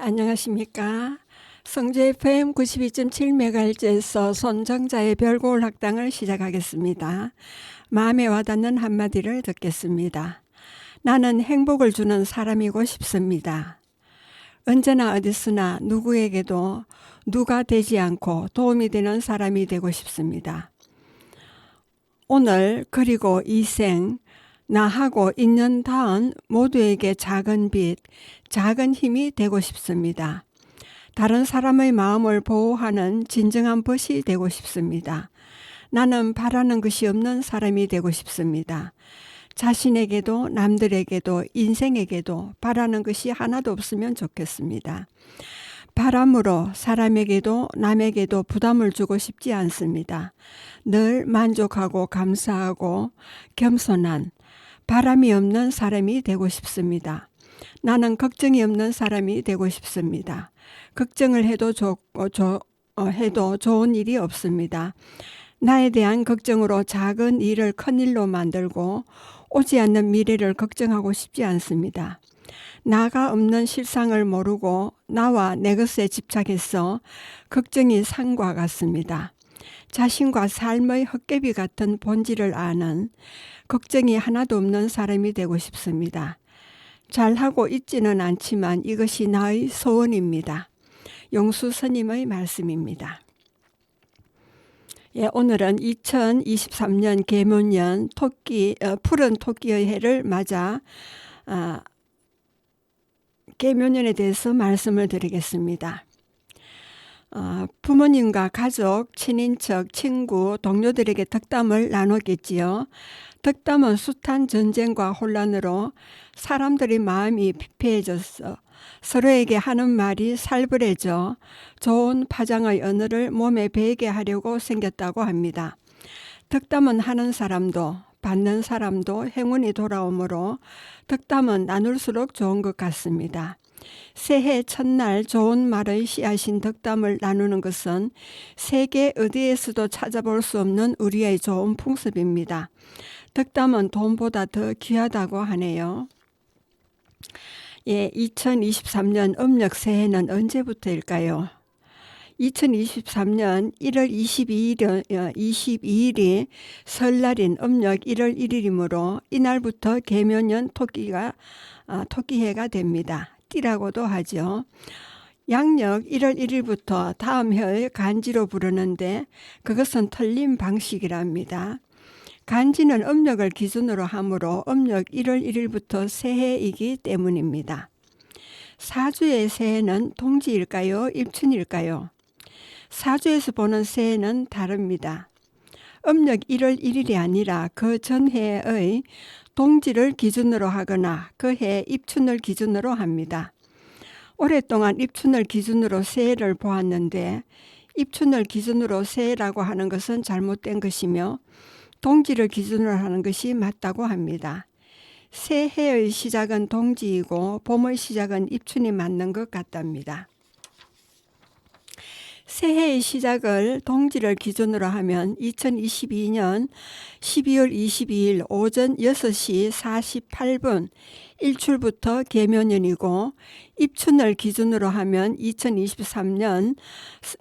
안녕하십니까. 성주 FM 92.7MHz에서 손정자의 별고울 학당을 시작하겠습니다. 마음에 와닿는 한마디를 듣겠습니다. 나는 행복을 주는 사람이고 싶습니다. 언제나 어디서나 누구에게도 누가 되지 않고 도움이 되는 사람이 되고 싶습니다. 오늘 그리고 이 생 나하고 인연 닿은 모두에게 작은 빛, 작은 힘이 되고 싶습니다. 다른 사람의 마음을 보호하는 진정한 벗이 되고 싶습니다. 나는 바라는 것이 없는 사람이 되고 싶습니다. 자신에게도 남들에게도 인생에게도 바라는 것이 하나도 없으면 좋겠습니다. 바람으로 사람에게도 남에게도 부담을 주고 싶지 않습니다. 늘 만족하고 감사하고 겸손한 바람이 없는 사람이 되고 싶습니다. 나는 걱정이 없는 사람이 되고 싶습니다. 걱정을 해도 좋은 일이 없습니다. 나에 대한 걱정으로 작은 일을 큰 일로 만들고 오지 않는 미래를 걱정하고 싶지 않습니다. 나가 없는 실상을 모르고 나와 내 것에 집착해서 걱정이 산과 같습니다. 자신과 삶의 헛개비 같은 본질을 아는 걱정이 하나도 없는 사람이 되고 싶습니다. 잘하고 있지는 않지만 이것이 나의 소원입니다. 용수 스님의 말씀입니다. 오늘은 2023년 계문년 푸른 토끼의 해를 맞아 계문년에 대해서 말씀을 드리겠습니다. 부모님과 가족, 친인척, 친구, 동료들에게 덕담을 나누겠지요. 덕담은 숱한 전쟁과 혼란으로 사람들의 마음이 피폐해져서 서로에게 하는 말이 살벌해져 좋은 파장의 언어를 몸에 배게 하려고 생겼다고 합니다. 덕담은 하는 사람도 받는 사람도 행운이 돌아오므로 덕담은 나눌수록 좋은 것 같습니다. 새해 첫날 좋은 말의 씨앗인 덕담을 나누는 것은 세계 어디에서도 찾아볼 수 없는 우리의 좋은 풍습입니다. 덕담은 돈보다 더 귀하다고 하네요. 2023년 음력 새해는 언제부터일까요? 2023년 1월 22일이 설날인 음력 1월 1일이므로 이날부터 계면년 토끼해가 됩니다. 띠라고도 하죠. 양력 1월 1일부터 다음 해의 간지로 부르는데 그것은 틀린 방식이랍니다. 간지는 음력을 기준으로 하므로 음력 1월 1일부터 새해이기 때문입니다. 사주의 새해는 동지일까요? 입춘일까요? 사주에서 보는 새해는 다릅니다. 음력 1월 1일이 아니라 그 전해의 동지를 기준으로 하거나 그 해 입춘을 기준으로 합니다. 오랫동안 입춘을 기준으로 새해를 보았는데 입춘을 기준으로 새해라고 하는 것은 잘못된 것이며 동지를 기준으로 하는 것이 맞다고 합니다. 새해의 시작은 동지이고 봄의 시작은 입춘이 맞는 것 같답니다. 새해의 시작을 동지를 기준으로 하면 2022년 12월 22일 오전 6시 48분 일출부터 계면년이고 입춘을 기준으로 하면 2023년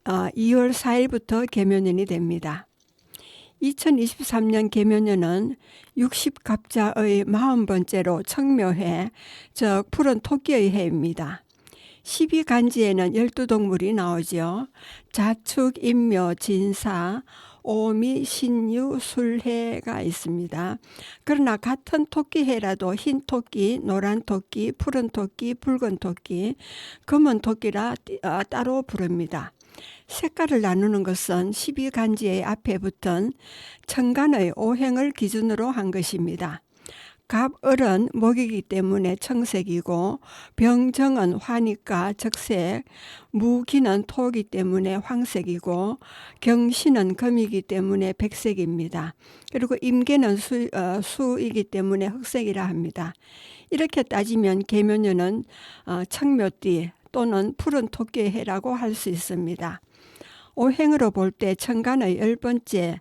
2월 4일부터 계면년이 됩니다. 2023년 계면년은 60갑자의 40번째로 청묘해, 즉 푸른 토끼의 해입니다. 12간지에는 12동물이 나오죠. 자축, 인묘, 진사, 오미, 신유, 술해가 있습니다. 그러나 같은 토끼해라도 흰 토끼, 노란 토끼, 푸른 토끼, 붉은 토끼, 검은 토끼라 따로 부릅니다. 색깔을 나누는 것은 12간지의 앞에 붙은 천간의 오행을 기준으로 한 것입니다. 갑을은 목이기 때문에 청색이고 병정은 화니까 적색, 무기는 토이기 때문에 황색이고 경신은 금이기 때문에 백색입니다. 그리고 임계는 수이기 때문에 흑색이라 합니다. 이렇게 따지면 계면년은 청묘띠 또는 푸른 토끼의 해라고 할 수 있습니다. 오행으로 볼 때 천간의 10번째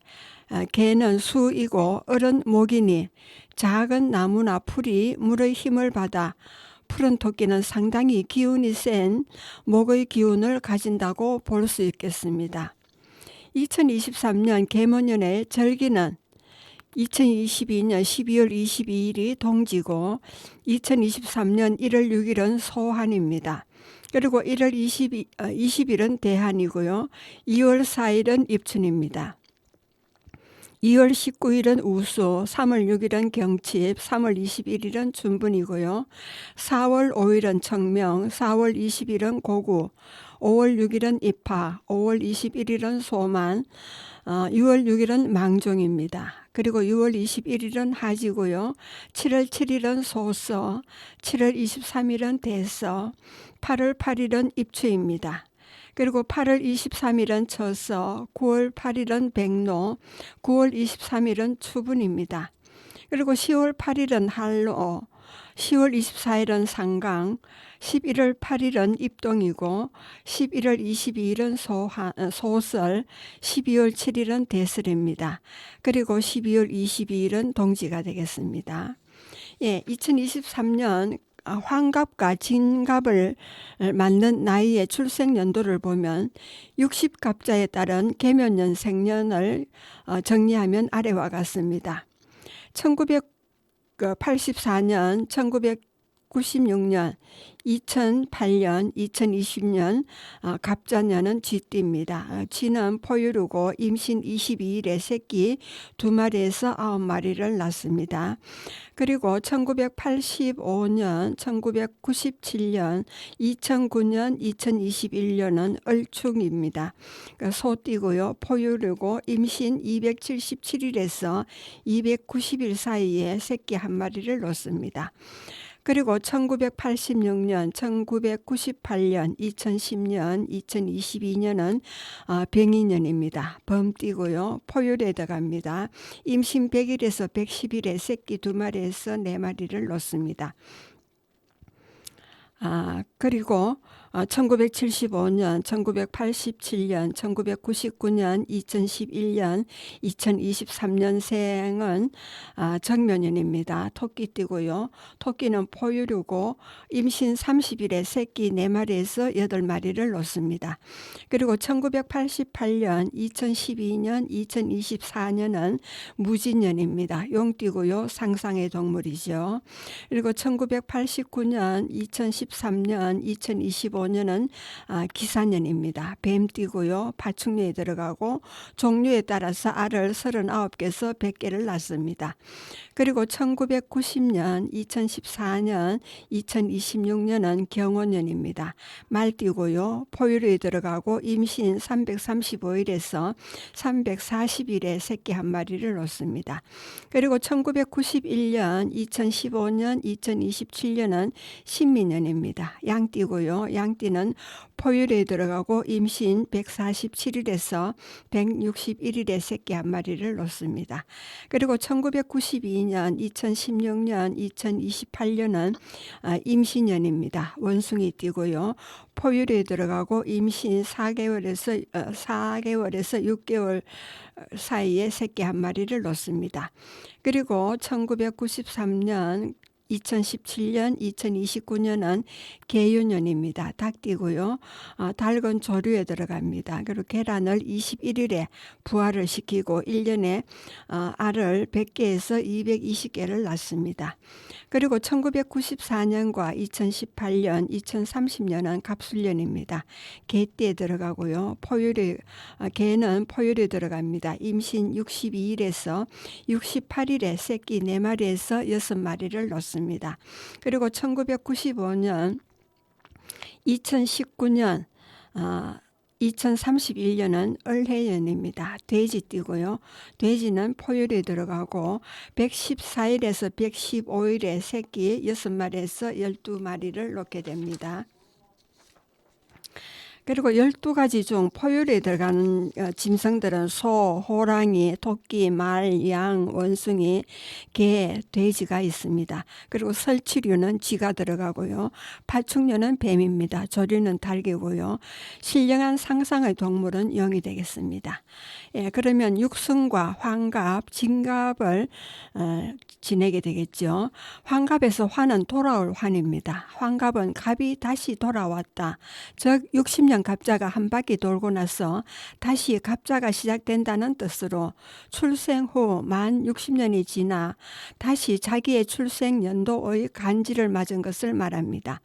개는 수이고 을은 목이니 작은 나무나 풀이 물의 힘을 받아 푸른 토끼는 상당히 기운이 센 목의 기운을 가진다고 볼 수 있겠습니다. 2023년 개묘년의 절기는 2022년 12월 22일이 동지고 2023년 1월 6일은 소환입니다. 그리고 1월 20일은 대한이고요. 2월 4일은 입춘입니다. 2월 19일은 우수, 3월 6일은 경칩, 3월 21일은 준분이고요. 4월 5일은 청명, 4월 20일은 고구, 5월 6일은 입하, 5월 21일은 소만, 6월 6일은 망종입니다. 그리고 6월 21일은 하지고요. 7월 7일은 소서, 7월 23일은 대서, 8월 8일은 입추입니다. 그리고 8월 23일은 처서, 9월 8일은 백로, 9월 23일은 추분입니다. 그리고 10월 8일은 한로, 10월 24일은 상강, 11월 8일은 입동이고 11월 22일은 소설, 12월 7일은 대설입니다. 그리고 12월 22일은 동지가 되겠습니다. 2023년 환갑과 진갑을 맞는 나이의 출생 연도를 보면 60갑자에 따른 개묘년 생년을 정리하면 아래와 같습니다. 1984년, 1996년, 2008년, 2020년 갑자년은 쥐띠입니다. 쥐는 포유류고 임신 22일에 새끼 2마리에서 9마리를 낳습니다. 그리고 1985년, 1997년, 2009년, 2021년은 을충입니다. 소띠고요. 포유류고 임신 277일에서 290일 사이에 새끼 1마리를 놓습니다. 그리고 1986년, 1998년, 2010년, 2022년은 병인년입니다. 범띠고요. 포유류에 들어갑니다. 임신 100일에서 110일에 새끼 2마리에서 4마리를 놓습니다. 그리고 1975년, 1987년, 1999년, 2011년, 2023년생은 정묘년입니다. 토끼띠고요. 토끼는 포유류고 임신 30일에 새끼 4마리에서 8마리를 놓습니다. 그리고 1988년, 2012년, 2024년은 무진년입니다. 용띠고요. 상상의 동물이죠. 그리고 1989년, 2013년, 2025년은 기사년입니다. 뱀띠고요. 파충류에 들어가고 종류에 따라서 알을 39개에서 100개를 낳습니다. 그리고 1990년, 2014년, 2026년은 경호년입니다. 말띠고요. 포유류에 들어가고 임신 335일에서 340일에 새끼 1마리를 놓습니다. 그리고 1991년, 2015년, 2027년은 신민년입니다. 양띠고요. 양띠는 포유류에 들어가고 임신 147일에서 161일에 새끼 1마리를 놓습니다. 그리고 1992년, 2016년, 2028년은 임신년입니다. 원숭이띠고요. 포유류에 들어가고 임신 4개월에서 6개월 사이에 새끼 1마리를 놓습니다. 그리고 1993년, 2017년, 2029년은 개유년입니다. 닭띠고요. 닭은 조류에 들어갑니다. 그리고 계란을 21일에 부화를 시키고 1년에 알을 100개에서 220개를 낳습니다. 그리고 1994년과 2018년, 2030년은 갑술년입니다. 개띠에 들어가고요. 개는 포유류에 들어갑니다. 임신 62일에서 68일에 새끼 4마리에서 6마리를 놓습니다. 그리고 1995년, 2019년, 2031년은 을해년입니다. 돼지띠고요. 돼지는 포유류에 들어가고 114일에서 115일에 새끼 6마리에서 12마리를 놓게 됩니다. 그리고 12가지 중 포율에 들어가는 짐승들은 소, 호랑이, 토끼, 말, 양, 원숭이, 개, 돼지가 있습니다. 그리고 설치류는 쥐가 들어가고요. 파충류는 뱀입니다. 조류는 닭이고요. 신령한 상상의 동물은 용이 되겠습니다. 그러면 육승과 환갑, 진갑을 지내게 되겠죠. 환갑에서 환은 돌아올 환입니다. 환갑은 갑이 다시 돌아왔다. 즉 60년 갑자가 한 바퀴 돌고 나서 다시 갑자가 시작된다는 뜻으로 출생 후 만 60년이 지나 다시 자기의 출생 연도의 간지를 맞은 것을 말합니다.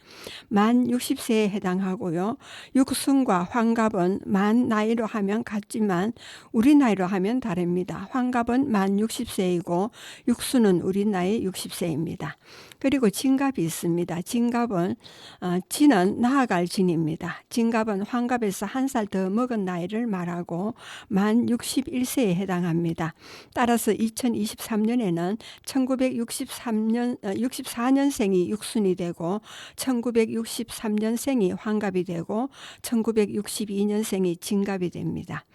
만 60세에 해당하고요. 육승과 환갑은 만 나이로 하면 같지만 우리 나이로 하면 다릅니다. 환갑은 만 60세이고 육수는 우리 나이 60세입니다. 그리고 진갑이 있습니다. 진갑은 진은 나아갈 진입니다. 진갑은 환갑에서 한 살 더 먹은 나이를 말하고 만 61세에 해당합니다. 따라서 2023년에는 1964년생이 육순이 되고 1963년생이 환갑이 되고 1962년생이 진갑이 됩니다.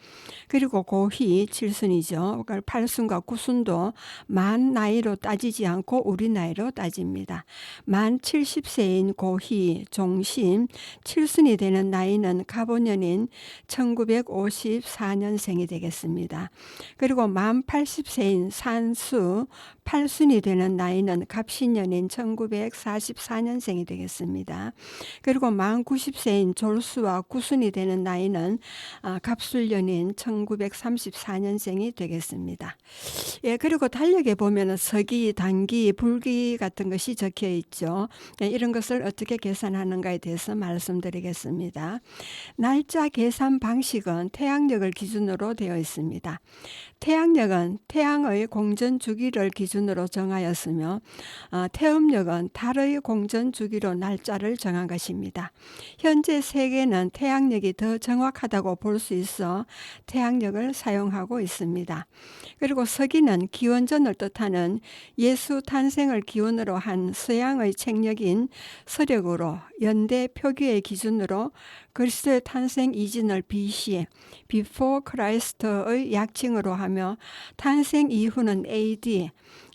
그리고 고희 7순이죠. 팔순과 구순도 만 나이로 따지지 않고 우리 나이로 따집니다. 만 70세인 고희, 종신, 7순이 되는 나이는 갑오년인 1954년생이 되겠습니다. 그리고 만 80세인 산수, 8순이 되는 나이는 갑신년인 1944년생이 되겠습니다. 그리고 만 90세인 졸수와 구순이 되는 나이는 갑술년인 1934년생이 되겠습니다. 그리고 달력에 보면 서기, 단기, 불기 같은 것이 적혀 있죠. 이런 것을 어떻게 계산하는가에 대해서 말씀드리겠습니다. 날짜 계산 방식은 태양력을 기준으로 되어 있습니다. 태양력은 태양의 공전 주기를 기준으로 정하였으며 태음력은 달의 공전 주기로 날짜를 정한 것입니다. 현재 세계는 태양력이 더 정확하다고 볼 수 있어 태양력을 사용하고 있습니다. 그리고 서기는 기원전을 뜻하는 예수 탄생을 기원으로 한 서양의 책력인 서력으로 연대 표기의 기준으로 그리스도의 탄생 이전을 BC, Before Christ의 약칭으로 하며 탄생 이후는 AD,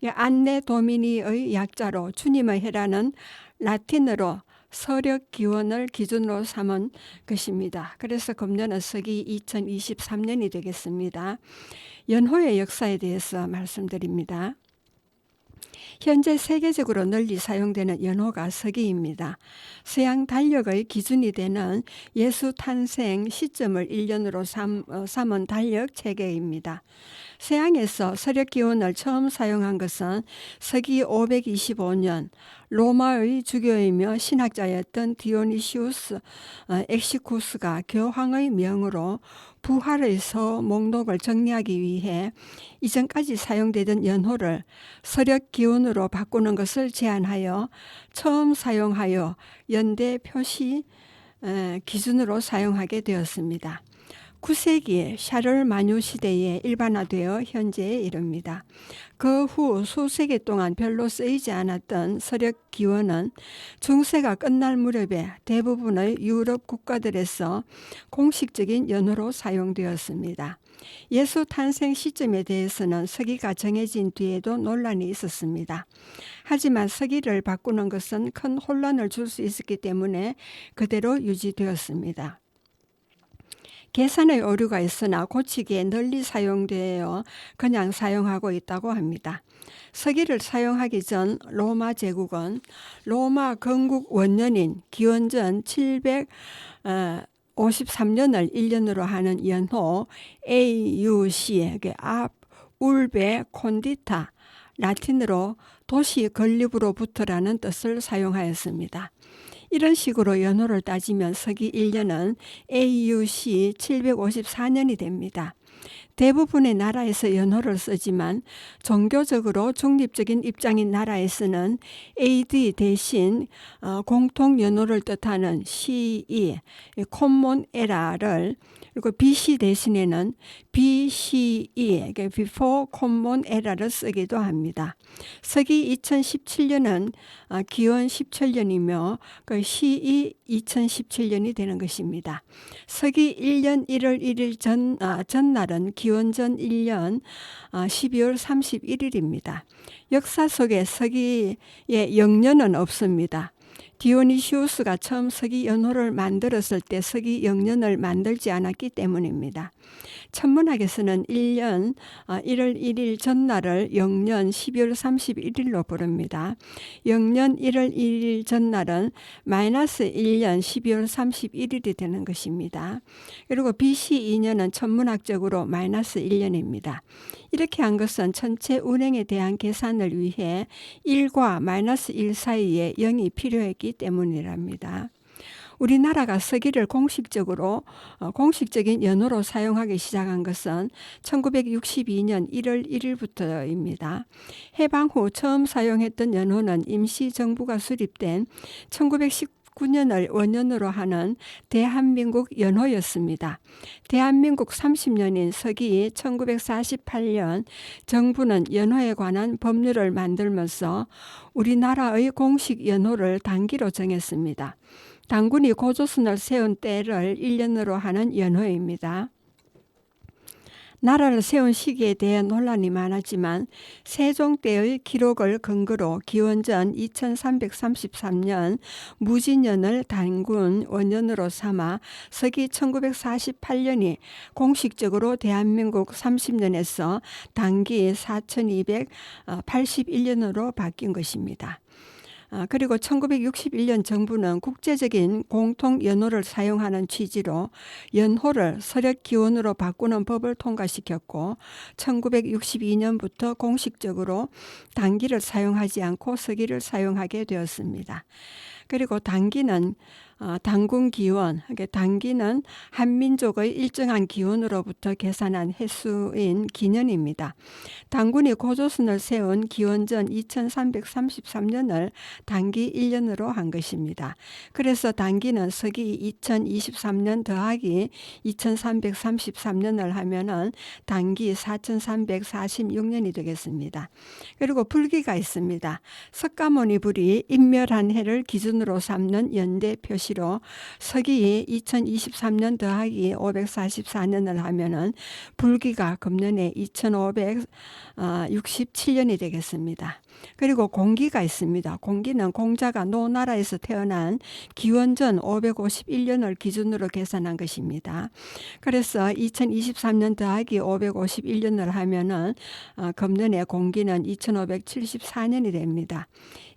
안네 도미니의 약자로 주님의 해라는 라틴어로 서력 기원을 기준으로 삼은 것입니다. 그래서 금년은 서기 2023년이 되겠습니다. 연호의 역사에 대해서 말씀드립니다. 현재 세계적으로 널리 사용되는 연호가 서기입니다. 서양 달력의 기준이 되는 예수 탄생 시점을 1년으로 삼은 달력 체계입니다. 서양에서 서력 기원을 처음 사용한 것은 서기 525년 로마의 주교이며 신학자였던 디오니시우스 엑시쿠스가 교황의 명으로 부활의 서 목록을 정리하기 위해 이전까지 사용되던 연호를 서력 기원으로 바꾸는 것을 제안하여 처음 사용하여 연대 표시 기준으로 사용하게 되었습니다. 9세기 샤를마뉴 시대에 일반화되어 현재에 이릅니다. 그 후 수세기 동안 별로 쓰이지 않았던 서력 기원은 중세가 끝날 무렵에 대부분의 유럽 국가들에서 공식적인 연호로 사용되었습니다. 예수 탄생 시점에 대해서는 서기가 정해진 뒤에도 논란이 있었습니다. 하지만 서기를 바꾸는 것은 큰 혼란을 줄 수 있었기 때문에 그대로 유지되었습니다. 계산의 오류가 있으나 고치기에 널리 사용되어 그냥 사용하고 있다고 합니다. 서기를 사용하기 전 로마 제국은 로마 건국 원년인 기원전 753년을 1년으로 하는 연호 AUC, 앞, 울베, 콘디타, 라틴어로 도시 건립으로부터라는 뜻을 사용하였습니다. 이런 식으로 연호를 따지면 서기 1년은 AUC 754년이 됩니다. 대부분의 나라에서 연호를 쓰지만 종교적으로 중립적인 입장인 나라에서는 AD 대신 공통 연호를 뜻하는 CE, Common Era를, 그리고 BC 대신에는 BCE, Before Common Era를 쓰기도 합니다. 서기 2017년은 기원 17년이며 그 CE 2017년이 되는 것입니다. 서기 1년 1월 1일 전날은 기원전 1년 12월 31일입니다. 역사 속에 서기의 영년은 없습니다. 디오니시우스가 처음 서기 연호를 만들었을 때 서기 영년을 만들지 않았기 때문입니다. 천문학에서는 1년 1월 1일 전날을 영년 12월 31일로 부릅니다. 영년 1월 1일 전날은 마이너스 1년 12월 31일이 되는 것입니다. 그리고 BC 2년은 천문학적으로 마이너스 1년입니다. 이렇게 한 것은 전체 운행에 대한 계산을 위해 1과 마이너스 1 사이에 0이 필요했기 때문이랍니다. 우리나라가 서기를 공식적인 연호로 사용하기 시작한 것은 1962년 1월 1일부터입니다. 해방 후 처음 사용했던 연호는 임시정부가 수립된 1919년을 원년으로 하는 대한민국 연호였습니다. 대한민국 30년인 서기 1948년 정부는 연호에 관한 법률을 만들면서 우리나라의 공식 연호를 단기로 정했습니다. 단군이 고조선을 세운 때를 1년으로 하는 연호입니다. 나라를 세운 시기에 대해 논란이 많았지만 세종 때의 기록을 근거로 기원전 2333년 무진년을 단군 원년으로 삼아 서기 1948년이 공식적으로 대한민국 30년에서 단기 4281년으로 바뀐 것입니다. 그리고 1961년 정부는 국제적인 공통 연호를 사용하는 취지로 연호를 서력기원으로 바꾸는 법을 통과시켰고 1962년부터 공식적으로 단기를 사용하지 않고 서기를 사용하게 되었습니다. 그리고 단기는 단군 기원, 단기는 한민족의 일정한 기원으로부터 계산한 횟수인 기년입니다. 단군이 고조선을 세운 기원전 2333년을 단기 1년으로 한 것입니다. 그래서 단기는 서기 2023년 더하기 2333년을 하면은 단기 4346년이 되겠습니다. 그리고 불기가 있습니다. 석가모니 불이 인멸한 해를 기준으로 삼는 연대 표시로 서기 2023년 더하기 544년을 하면은 불기가 금년에 2567년이 되겠습니다. 그리고 공기가 있습니다. 공기는 공자가 노나라에서 태어난 기원전 551년을 기준으로 계산한 것입니다. 그래서 2023년 더하기 551년을 하면은 금년에 공기는 2574년이 됩니다.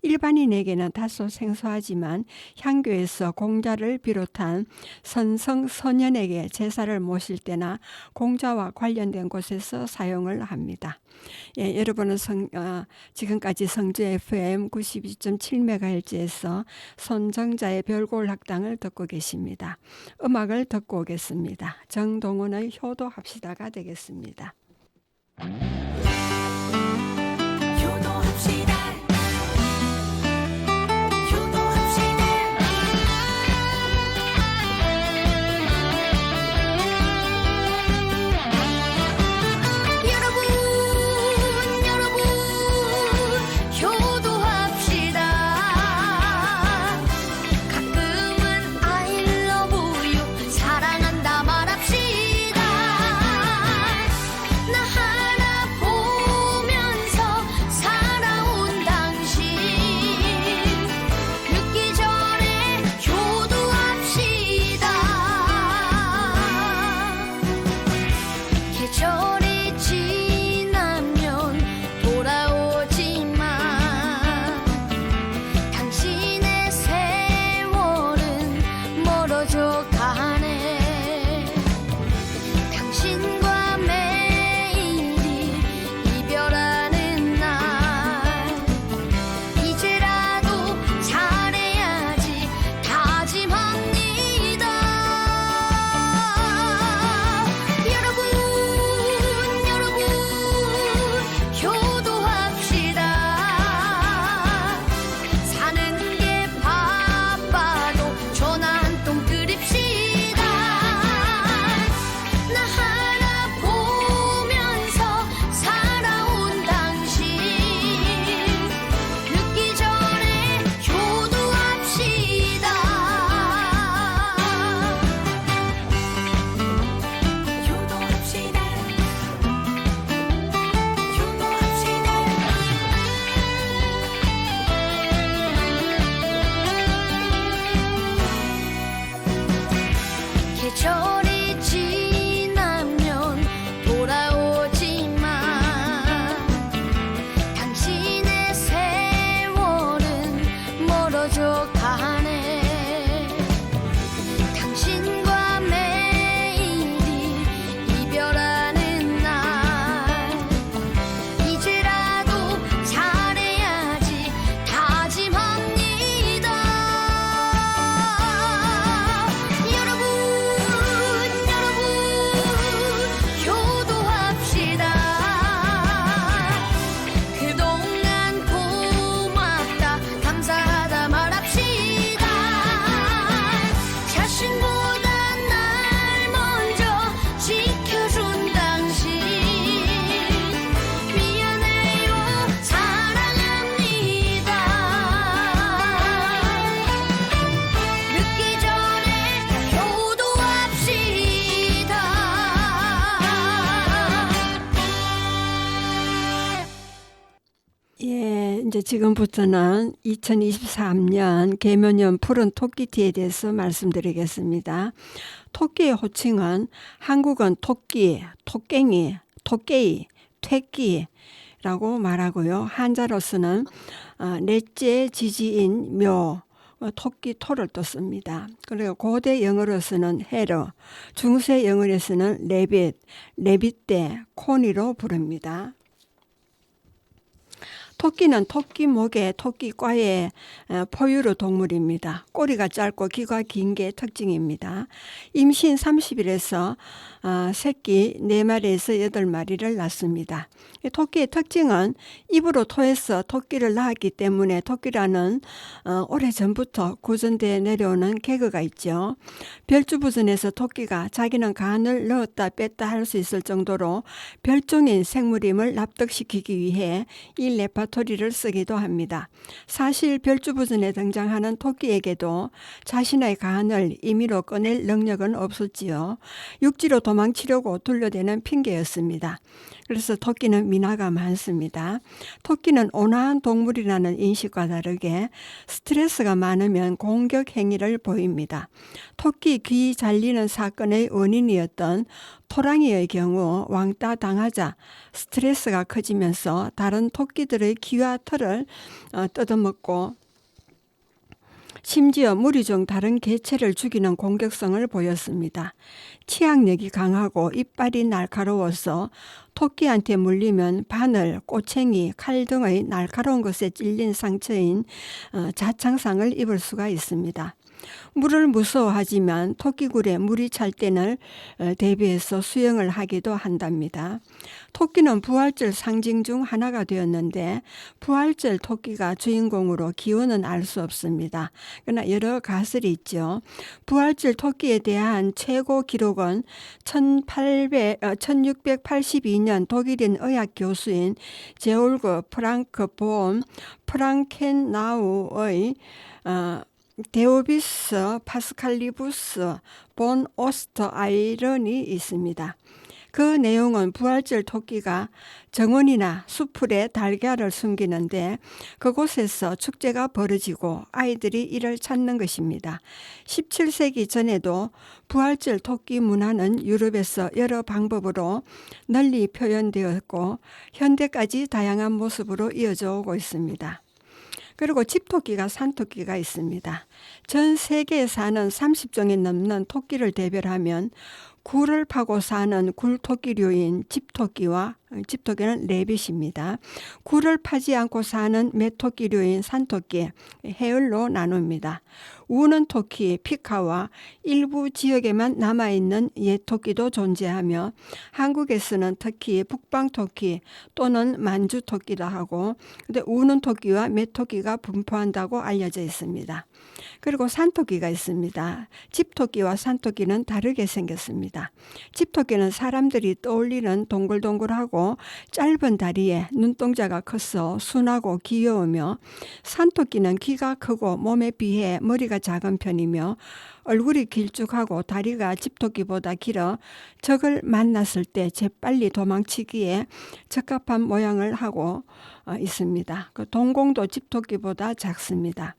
일반인에게는 다소 생소하지만 향교에서 공자를 비롯한 선성선현에게 제사를 모실 때나 공자와 관련된 곳에서 사용을 합니다. 예, 여러분은 지금까지 성주 FM 92.7MHz에서 손정자의 별골 학당을 듣고 계십니다. 음악을 듣고 오겠습니다. 정동원의 효도합시다가 되겠습니다. 사랑한다 말합시다. 나 하나 계절이 지나면 돌아오지만 당신의 세월은 멀어져 가네. 당신과 매일이 이별하는 날 이제라도 잘해야지 다짐합니다. 여러분 효도합시다. 그동안 고맙다 감사하다 말합시다. 자신보다 날 먼저 지켜준 당신 미안해요 사랑합니다. 늦기 전에 효도합시다. 예, 이제 지금부터는 2023년 계면연 푸른 토끼티에 대해서 말씀드리겠습니다. 토끼의 호칭은 한국은 토끼, 토깽이, 토깨이, 퇴끼라고 말하고요. 한자로서는 넷째 지지인 묘, 토끼 토를 또 씁니다. 그리고 고대 영어로서는 헤러, 중세 영어로서는 레빗, 레빗대, 코니로 부릅니다. 토끼는 토끼목의 토끼과의 포유류 동물입니다. 꼬리가 짧고 귀가 긴 게 특징입니다. 임신 30일에서 새끼 4마리에서 8마리를 낳습니다. 토끼의 특징은 입으로 토해서 토끼를 낳았기 때문에 토끼라는 오래전부터 구전대에 내려오는 개그가 있죠. 별주부전에서 토끼가 자기는 간을 넣었다 뺐다 할 수 있을 정도로 별종인 생물임을 납득시키기 위해 이 레파토리를 쓰기도 합니다. 사실 별주부전에 등장하는 토끼에게도 자신의 간을 임의로 꺼낼 능력은 없었지요. 육지로 도망치려고 둘러대는 핑계였습니다. 그래서 토끼는 민화가 많습니다. 토끼는 온화한 동물이라는 인식과 다르게 스트레스가 많으면 공격 행위를 보입니다. 토끼 귀 잘리는 사건의 원인이었던 토랑이의 경우 왕따 당하자 스트레스가 커지면서 다른 토끼들의 귀와 털을 뜯어먹고 심지어 무리 중 다른 개체를 죽이는 공격성을 보였습니다. 치악력이 강하고 이빨이 날카로워서 토끼한테 물리면 바늘, 꼬챙이, 칼 등의 날카로운 것에 찔린 상처인 자창상을 입을 수가 있습니다. 물을 무서워하지만 토끼굴에 물이 찰 때를 대비해서 수영을 하기도 한답니다. 토끼는 부활절 상징 중 하나가 되었는데 부활절 토끼가 주인공으로 기원은 알 수 없습니다. 그러나 여러 가설이 있죠. 부활절 토끼에 대한 최고 기록은 1682년 독일인 의학 교수인 제올그 프랑크 본 프랑켄나우의 데오비스 파스칼리부스 본 오스터 아이런이 있습니다. 그 내용은 부활절 토끼가 정원이나 수풀에 달걀을 숨기는데 그곳에서 축제가 벌어지고 아이들이 이를 찾는 것입니다. 17세기 전에도 부활절 토끼 문화는 유럽에서 여러 방법으로 널리 표현되었고 현대까지 다양한 모습으로 이어져 오고 있습니다. 그리고 집토끼가 산토끼가 있습니다. 전 세계에 사는 30종이 넘는 토끼를 대별하면 굴을 파고 사는 굴토끼류인 집토끼와 집토끼는 레빗입니다. 굴을 파지 않고 사는 메토끼류인 산토끼, 해을로 나눕니다. 우는 토끼, 피카와 일부 지역에만 남아있는 예토끼도 존재하며 한국에서는 특히 북방토끼 또는 만주토끼라 하고 근데 우는 토끼와 메토끼가 분포한다고 알려져 있습니다. 그리고 산토끼가 있습니다. 집토끼와 산토끼는 다르게 생겼습니다. 집토끼는 사람들이 떠올리는 동글동글하고 짧은 다리에 눈동자가 커서 순하고 귀여우며 산토끼는 귀가 크고 몸에 비해 머리가 작은 편이며 얼굴이 길쭉하고 다리가 집토끼보다 길어 적을 만났을 때 재빨리 도망치기에 적합한 모양을 하고 있습니다. 그 동공도 집토끼보다 작습니다.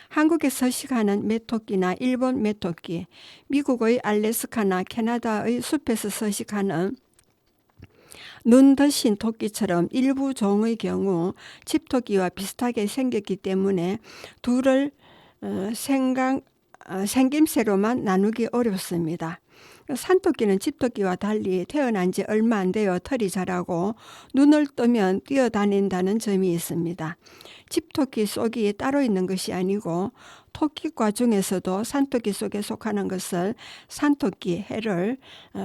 한국에 서식하는 메토끼나 일본 메토끼, 미국의 알래스카나 캐나다의 숲에서 서식하는 눈 드신 토끼처럼 일부 종의 경우 집토끼와 비슷하게 생겼기 때문에 둘을 생김새로만 나누기 어렵습니다. 산토끼는 집토끼와 달리 태어난 지 얼마 안 되어 털이 자라고 눈을 뜨면 뛰어다닌다는 점이 있습니다. 집토끼 속이 따로 있는 것이 아니고 토끼과 중에서도 산토끼 속에 속하는 것을 산토끼, 해를,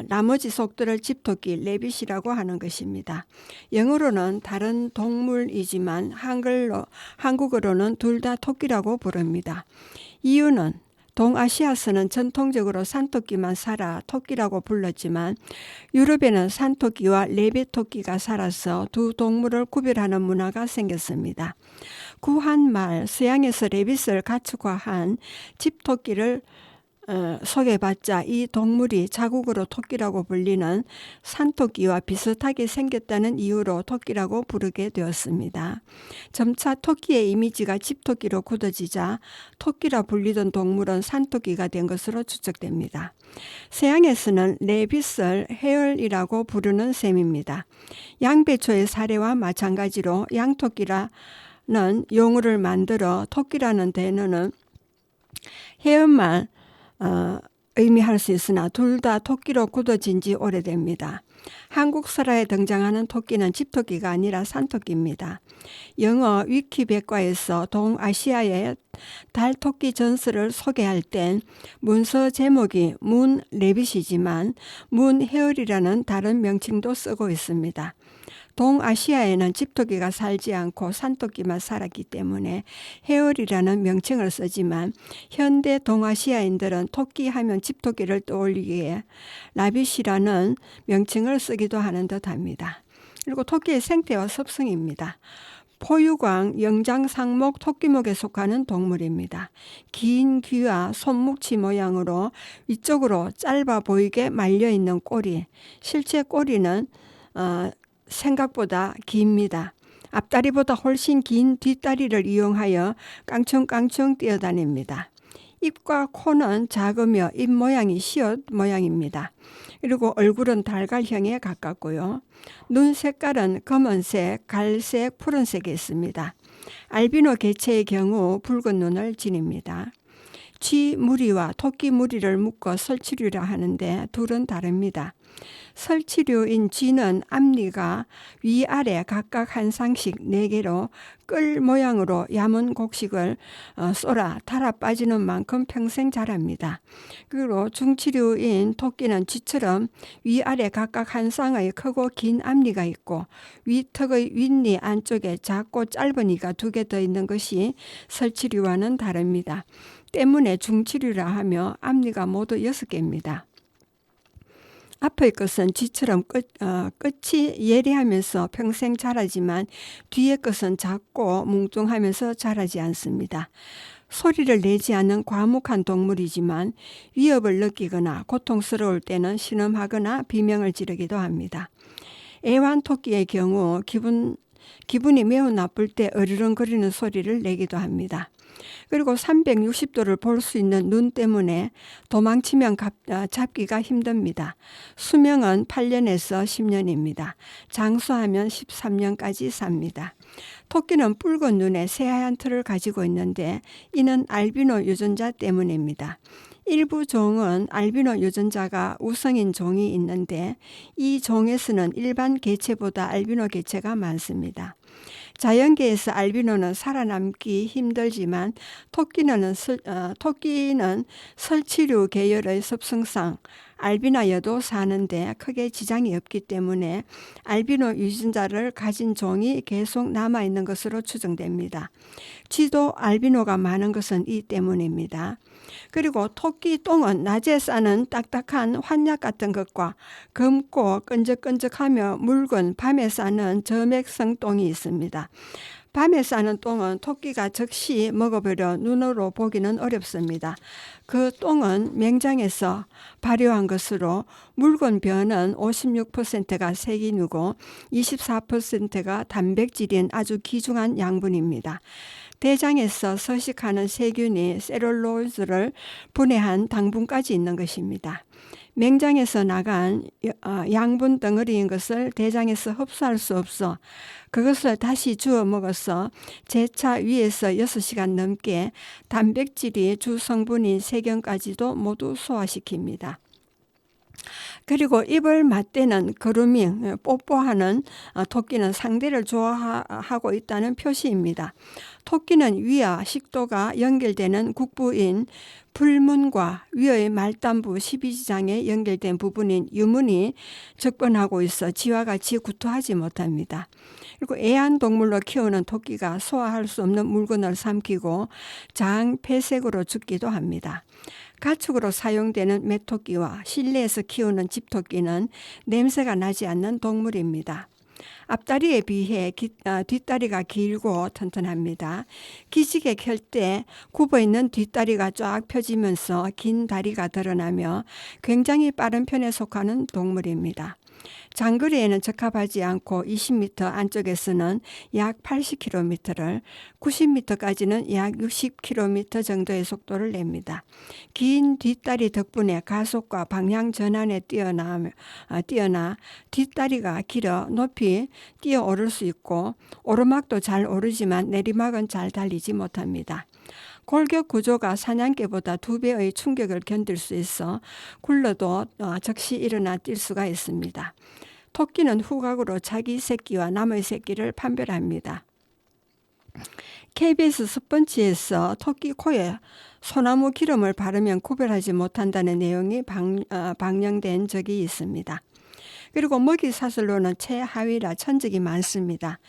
나머지 속들을 집토끼, 레빗이라고 하는 것입니다. 영어로는 다른 동물이지만 한국어로는 둘 다 토끼라고 부릅니다. 이유는 동아시아에서는 전통적으로 산토끼만 살아 토끼라고 불렀지만 유럽에는 산토끼와 레빗토끼가 살아서 두 동물을 구별하는 문화가 생겼습니다. 구한말 서양에서 레빗을 가축화한 집토끼를 소개받자 이 동물이 자국으로 토끼라고 불리는 산토끼와 비슷하게 생겼다는 이유로 토끼라고 부르게 되었습니다. 점차 토끼의 이미지가 집토끼로 굳어지자 토끼라 불리던 동물은 산토끼가 된 것으로 추측됩니다. 서양에서는 레빗을 헤얼이라고 부르는 셈입니다. 양배추의 사례와 마찬가지로 양토끼라는 용어를 만들어 토끼라는 단어는 헤엄만 의미할 수 있으나 둘 다 토끼로 굳어진 지 오래됩니다. 한국 설화에 등장하는 토끼는 집토끼가 아니라 산토끼입니다. 영어 위키백과에서 동아시아의 달토끼 전설을 소개할 땐 문서 제목이 문 레빗이지만 문 헤얼이라는 다른 명칭도 쓰고 있습니다. 동아시아에는 집토끼가 살지 않고 산토끼만 살았기 때문에 헤얼이라는 명칭을 쓰지만 현대 동아시아인들은 토끼 하면 집토끼를 떠올리기에 라빗이라는 명칭을 쓰기도 하는 듯합니다. 그리고 토끼의 생태와 습성입니다. 포유광, 영장상목, 토끼목에 속하는 동물입니다. 긴 귀와 손목치 모양으로 위쪽으로 짧아 보이게 말려있는 꼬리, 실제 꼬리는 생각보다 깁니다. 앞다리보다 훨씬 긴 뒷다리를 이용하여 깡충깡충 뛰어다닙니다. 입과 코는 작으며 입 모양이 시옷 모양입니다. 그리고 얼굴은 달걀형에 가깝고요. 눈 색깔은 검은색, 갈색, 푸른색이 있습니다. 알비노 개체의 경우 붉은 눈을 지닙니다. 쥐 무리와 토끼 무리를 묶어 설치류라 하는데 둘은 다릅니다. 설치류인 쥐는 앞니가 위아래 각각 한 쌍씩 4개로 끌 모양으로 야문 곡식을 쏘라 달아 빠지는 만큼 평생 자랍니다. 그리고 중치류인 토끼는 쥐처럼 위아래 각각 한 쌍의 크고 긴 앞니가 있고 위턱의 윗니 안쪽에 작고 짧은 이가 2개 더 있는 것이 설치류와는 다릅니다. 때문에 중치류라 하며 앞니가 모두 6개입니다. 앞의 것은 쥐처럼 끝이 예리하면서 평생 자라지만 뒤의 것은 작고 뭉뚱하면서 자라지 않습니다. 소리를 내지 않는 과묵한 동물이지만 위협을 느끼거나 고통스러울 때는 신음하거나 비명을 지르기도 합니다. 애완토끼의 경우 기분이 매우 나쁠 때 어르렁거리는 소리를 내기도 합니다. 그리고 360도를 볼 수 있는 눈 때문에 도망치면 잡기가 힘듭니다. 수명은 8년에서 10년입니다. 장수하면 13년까지 삽니다. 토끼는 붉은 눈에 새하얀 털을 가지고 있는데 이는 알비노 유전자 때문입니다. 일부 종은 알비노 유전자가 우성인 종이 있는데 이 종에서는 일반 개체보다 알비노 개체가 많습니다. 자연계에서 알비노는 살아남기 힘들지만 토끼는 설치류 계열의 습성상 알비나여도 사는데 크게 지장이 없기 때문에 알비노 유전자를 가진 종이 계속 남아있는 것으로 추정됩니다. 쥐도 알비노가 많은 것은 이 때문입니다. 그리고 토끼 똥은 낮에 싸는 딱딱한 환약 같은 것과 검고 끈적끈적하며 묽은 밤에 싸는 점액성 똥이 있습니다. 밤에 싸는 똥은 토끼가 즉시 먹어버려 눈으로 보기는 어렵습니다. 그 똥은 맹장에서 발효한 것으로 묽은 변은 56%가 세균이고 24%가 단백질인 아주 귀중한 양분입니다. 대장에서 서식하는 세균이 셀룰로즈를 분해한 당분까지 있는 것입니다. 맹장에서 나간 양분 덩어리인 것을 대장에서 흡수할 수 없어 그것을 다시 주워 먹어서 제차 위에서 6시간 넘게 단백질이 주 성분인 세균까지도 모두 소화시킵니다. 그리고 입을 맞대는 그루밍, 뽀뽀하는 토끼는 상대를 좋아하고 있다는 표시입니다. 토끼는 위와 식도가 연결되는 국부인 불문과 위의 말단부 12지장에 연결된 부분인 유문이 접근하고 있어 쥐와 같이 구토하지 못합니다. 그리고 애완동물로 키우는 토끼가 소화할 수 없는 물건을 삼키고 장 폐색으로 죽기도 합니다. 가축으로 사용되는 메토끼와 실내에서 키우는 집토끼는 냄새가 나지 않는 동물입니다. 앞다리에 비해 뒷다리가 길고 튼튼합니다. 기지개 켤 때 굽어있는 뒷다리가 쫙 펴지면서 긴 다리가 드러나며 굉장히 빠른 편에 속하는 동물입니다. 장거리에는 적합하지 않고 20m 안쪽에서는 약 80km를, 90m까지는 약 60km 정도의 속도를 냅니다. 긴 뒷다리 덕분에 가속과 방향 전환에 뛰어나 뒷다리가 길어 높이 뛰어오를 수 있고 오르막도 잘 오르지만 내리막은 잘 달리지 못합니다. 골격 구조가 사냥개보다 2배의 충격을 견딜 수 있어 굴러도 즉시 일어나 뛸 수가 있습니다. 토끼는 후각으로 자기 새끼와 남의 새끼를 판별합니다. KBS 스펀지에서 토끼 코에 소나무 기름을 바르면 구별하지 못한다는 내용이 방영된 적이 있습니다. 그리고 먹이 사슬로는 최하위라 천적이 많습니다.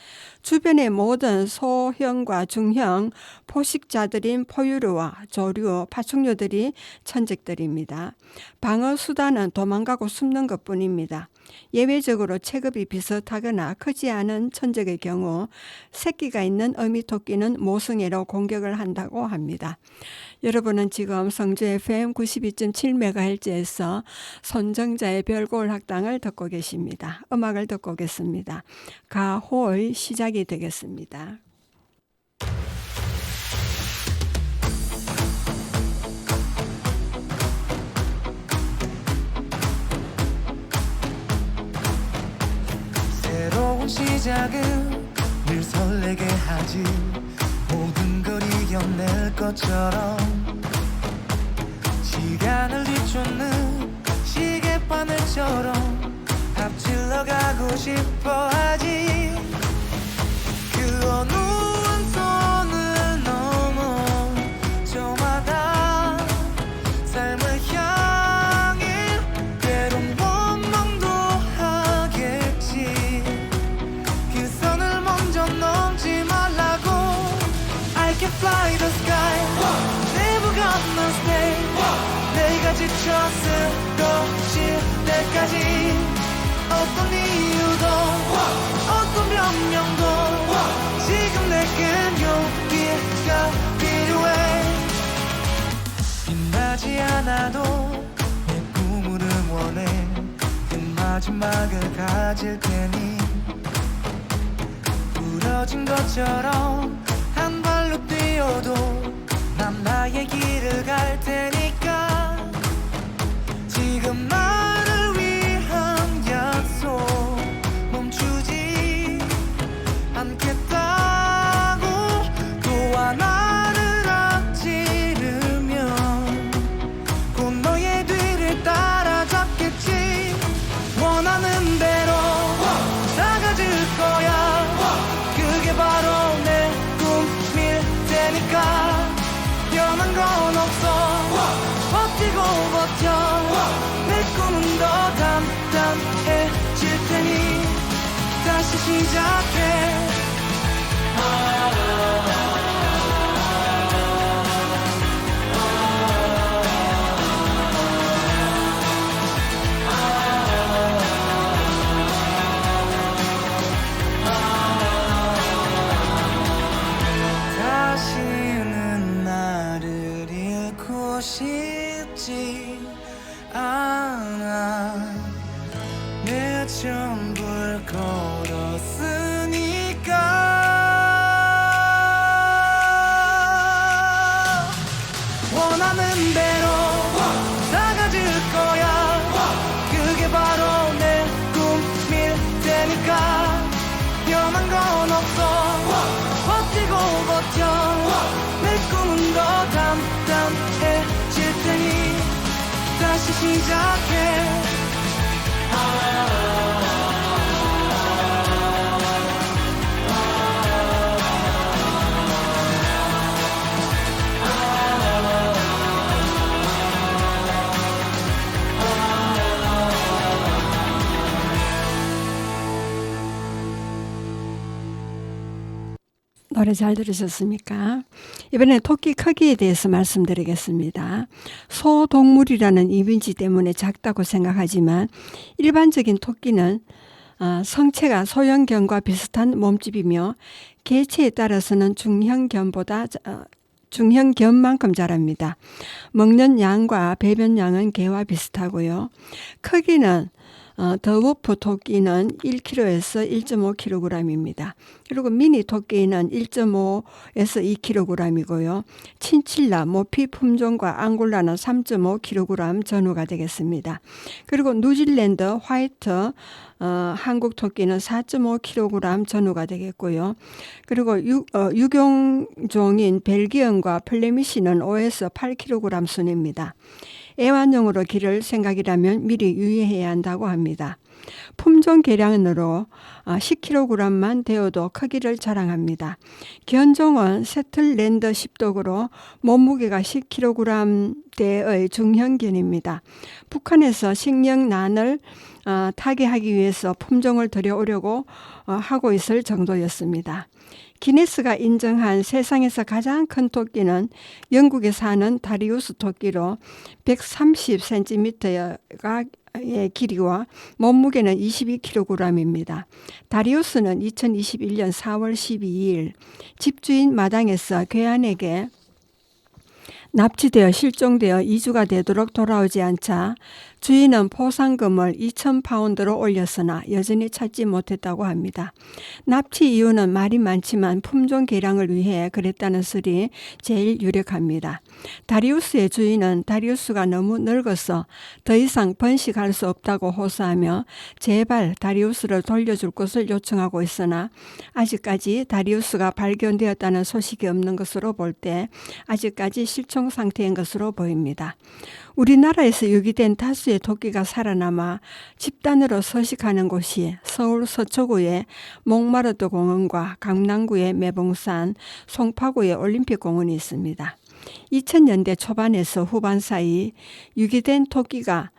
주변의 모든 소형과 중형 포식자들인 포유류와 조류, 파충류들이 천적들입니다. 방어 수단은 도망가고 숨는 것뿐입니다. 예외적으로 체급이 비슷하거나 크지 않은 천적의 경우 새끼가 있는 어미토끼는 모성애로 공격을 한다고 합니다. 여러분은 지금 성주 FM 92.7MHz에서 손정자의 별고을 학당을 듣고 계십니다. 음악을 듣고 오겠습니다. 가호의 시작이 되겠습니다. 새로운 시작은 늘 설레게 하지 모든 걸 이겨낼 것처럼 시간을 뒤쫓는 시계바늘처럼 앞질러 가고 싶어 하지 그 어느 한선을 넘어 저마다 삶을 향해 때론 원망도 하겠지 그 선을 먼저 넘지 말라고 I can fly the sky Never gonna stay 내가 지쳐 쓰러질 때까지 어떤 이유도 어떤 변명도 지금 내겐 용기가 필요해 빛나지 않아도 내 꿈을 응원해 그 마지막을 가질 테니 부러진 것처럼 한 발로 뛰어도 난 나의 길을 갈 테니까 지금 나를 위한 약속 멈추지 않겠다고 또 하나를 앞지르면 곧 너의 뒤를 따라잡겠지 원하는 대로 나가질 거야 그게 바로 내 꿈일 테니까 변한 건 없어 버티고 버텨 내 꿈은 더 단단해질 테니 다시 시작해 다시는 나를 잃고 싶지 않아 내 전부를 걸었으니까 시작해. 노래 잘 들으셨습니까? 이번에 토끼 크기에 대해서 말씀드리겠습니다. 소동물이라는 이미지 때문에 작다고 생각하지만 일반적인 토끼는 성체가 소형견과 비슷한 몸집이며 개체에 따라서는 중형견만큼 자랍니다. 먹는 양과 배변량은 개와 비슷하고요. 크기는 더워프 토끼는 1kg에서 1.5kg입니다. 그리고 미니 토끼는 1.5에서 2kg이고요. 친칠라, 모피 품종과 앙골라는 3.5kg 전후가 되겠습니다. 그리고 뉴질랜드 화이트 한국 토끼는 4.5kg 전후가 되겠고요. 그리고 유경종인 벨기언과 플레미시는 5에서 8kg 순입니다. 애완용으로 기를 생각이라면 미리 유의해야 한다고 합니다. 품종 개량으로 10kg만 되어도 크기를 자랑합니다. 견종은 세틀랜드 십독으로 몸무게가 10kg대의 중형견입니다. 북한에서 식량난을 타개하기 위해서 품종을 들여오려고 하고 있을 정도였습니다. 기네스가 인정한 세상에서 가장 큰 토끼는 영국에 사는 다리우스 토끼로 130cm의 길이와 몸무게는 22kg입니다. 다리우스는 2021년 4월 12일 집주인 마당에서 괴한에게 납치되어 실종되어 2주가 되도록 돌아오지 않자 주인은 포상금을 2,000파운드로 올렸으나 여전히 찾지 못했다고 합니다. 납치 이유는 말이 많지만 품종 개량을 위해 그랬다는 설이 제일 유력합니다. 다리우스의 주인은 다리우스가 너무 늙어서 더 이상 번식할 수 없다고 호소하며 제발 다리우스를 돌려줄 것을 요청하고 있으나 아직까지 다리우스가 발견되었다는 소식이 없는 것으로 볼 때 아직까지 실종 상태인 것으로 보입니다. 우리나라에서 유기된 다수의 토끼가 살아남아 집단으로 서식하는 곳이 서울 서초구의 몽마르트 공원과 강남구의 매봉산, 송파구의 올림픽공원이 있습니다. 2000년대 초반에서 후반 사이 유기된 토끼가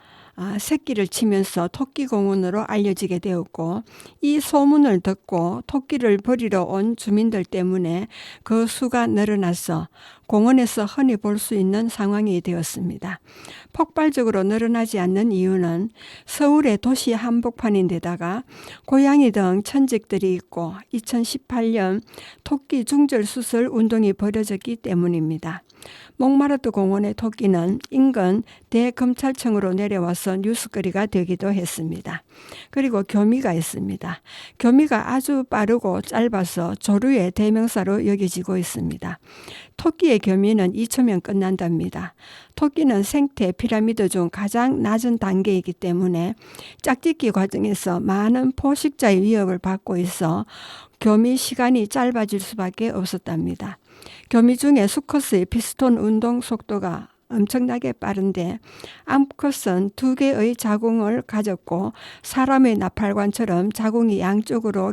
새끼를 치면서 토끼공원으로 알려지게 되었고 이 소문을 듣고 토끼를 버리러 온 주민들 때문에 그 수가 늘어나서 공원에서 흔히 볼 수 있는 상황이 되었습니다. 폭발적으로 늘어나지 않는 이유는 서울의 도시 한복판인데다가 고양이 등 천직들이 있고 2018년 토끼 중절 수술 운동이 벌어졌기 때문입니다. 몽마르트 공원의 토끼는 인근 대검찰청으로 내려와서 뉴스거리가 되기도 했습니다. 그리고 교미가 있습니다. 교미가 아주 빠르고 짧아서 조류의 대명사로 여겨지고 있습니다. 토끼의 교미는 2초면 끝난답니다. 토끼는 생태 피라미드 중 가장 낮은 단계이기 때문에 짝짓기 과정에서 많은 포식자의 위협을 받고 있어 교미 시간이 짧아질 수밖에 없었답니다. 교미 중에 수컷의 피스톤 운동 속도가 엄청나게 빠른데 암컷은 2개의 자궁을 가졌고 사람의 나팔관처럼 자궁이 양쪽으로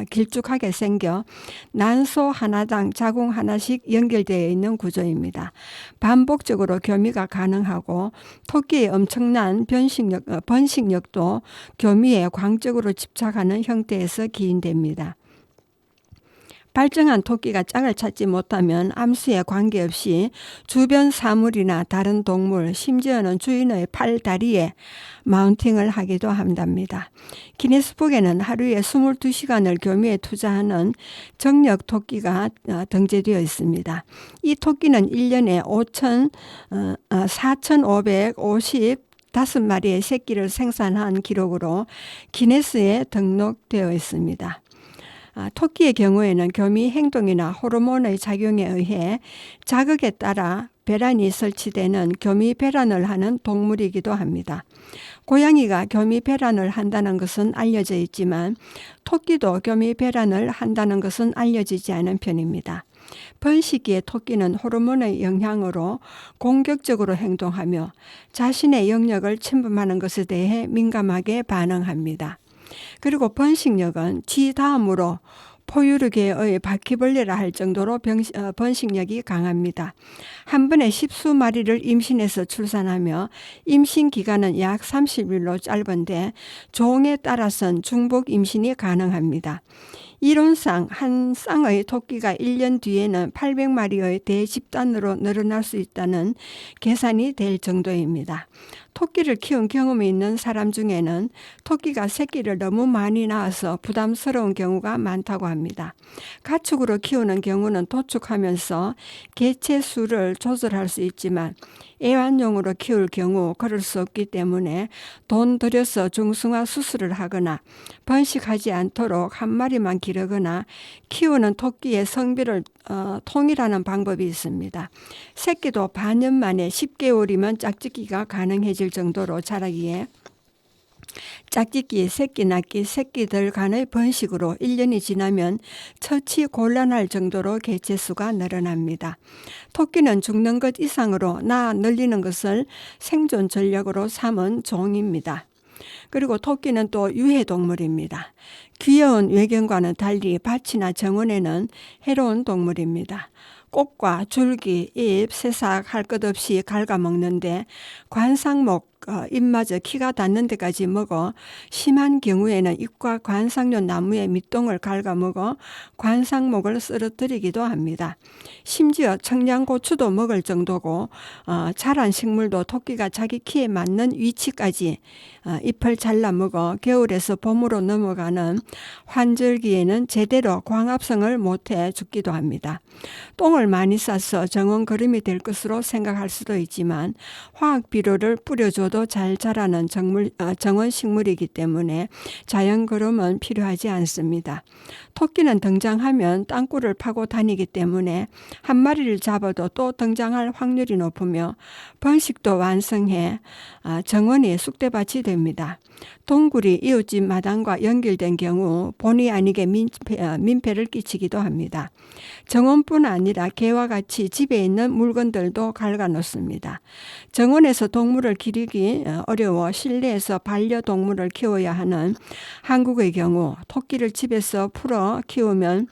길쭉하게 생겨 난소 하나당 자궁 하나씩 연결되어 있는 구조입니다. 반복적으로 교미가 가능하고 토끼의 엄청난 번식력도 교미에 광적으로 집착하는 형태에서 기인됩니다. 발정한 토끼가 짝을 찾지 못하면 암수에 관계없이 주변 사물이나 다른 동물, 심지어는 주인의 팔, 다리에 마운팅을 하기도 한답니다. 기네스북에는 하루에 22시간을 교미에 투자하는 정력 토끼가 등재되어 있습니다. 이 토끼는 1년에 4,555마리의 새끼를 생산한 기록으로 기네스에 등록되어 있습니다. 토끼의 경우에는 교미 행동이나 호르몬의 작용에 의해 자극에 따라 배란이 설치되는 교미 배란을 하는 동물이기도 합니다. 고양이가 교미 배란을 한다는 것은 알려져 있지만 토끼도 교미 배란을 한다는 것은 알려지지 않은 편입니다. 번식기에 토끼는 호르몬의 영향으로 공격적으로 행동하며 자신의 영역을 침범하는 것에 대해 민감하게 반응합니다. 그리고 번식력은 쥐 다음으로 포유류계의 바퀴벌레라 할 정도로 번식력이 강합니다. 한 번에 10수 마리를 임신해서 출산하며 임신 기간은 약 30일로 짧은데 종에 따라서는 중복 임신이 가능합니다. 이론상 한 쌍의 토끼가 1년 뒤에는 800마리의 대집단으로 늘어날 수 있다는 계산이 될 정도입니다. 토끼를 키운 경험이 있는 사람 중에는 토끼가 새끼를 너무 많이 낳아서 부담스러운 경우가 많다고 합니다. 가축으로 키우는 경우는 도축하면서 개체 수를 조절할 수 있지만 애완용으로 키울 경우 그럴 수 없기 때문에 돈 들여서 중성화 수술을 하거나 번식하지 않도록 한 마리만 기르거나 키우는 토끼의 성별을 통일하는 방법이 있습니다. 새끼도 반년 만에 10개월이면 짝짓기가 가능해질 정도로 자라기에 짝짓기, 새끼 낳기, 새끼들 간의 번식으로 1년이 지나면 처치 곤란할 정도로 개체수가 늘어납니다. 토끼는 죽는 것 이상으로 낳아 늘리는 것을 생존 전략으로 삼은 종입니다. 그리고 토끼는 또 유해동물입니다. 귀여운 외견과는 달리 밭이나 정원에는 해로운 동물입니다. 꽃과 줄기, 잎, 새싹 할 것 없이 갉아먹는데 관상목, 잎마저 키가 닿는 데까지 먹어 심한 경우에는 잎과 관상용 나무의 밑동을 갉아먹어 관상목을 쓰러뜨리기도 합니다. 심지어 청양고추도 먹을 정도고 자란 식물도 토끼가 자기 키에 맞는 위치까지 잎을 잘라 먹어 겨울에서 봄으로 넘어가는 환절기에는 제대로 광합성을 못해 죽기도 합니다. 똥을 많이 싸서 정원 거름이 될 것으로 생각할 수도 있지만 화학 비료를 뿌려줘도 잘 자라는 정원 식물이기 때문에 자연 거름은 필요하지 않습니다. 토끼는 등장하면 땅굴을 파고 다니기 때문에 한 마리를 잡아도 또 등장할 확률이 높으며 번식도 완성해 정원이 쑥대밭이 됩니다. 동굴이 이웃집 마당과 연결된 경우 본의 아니게 민폐를 끼치기도 합니다. 정원뿐 아니라 개와 같이 집에 있는 물건들도 갉아놓습니다. 정원에서 동물을 기르기 어려워 실내에서 반려동물을 키워야 하는 한국의 경우 토끼를 집에서 풀어 키우면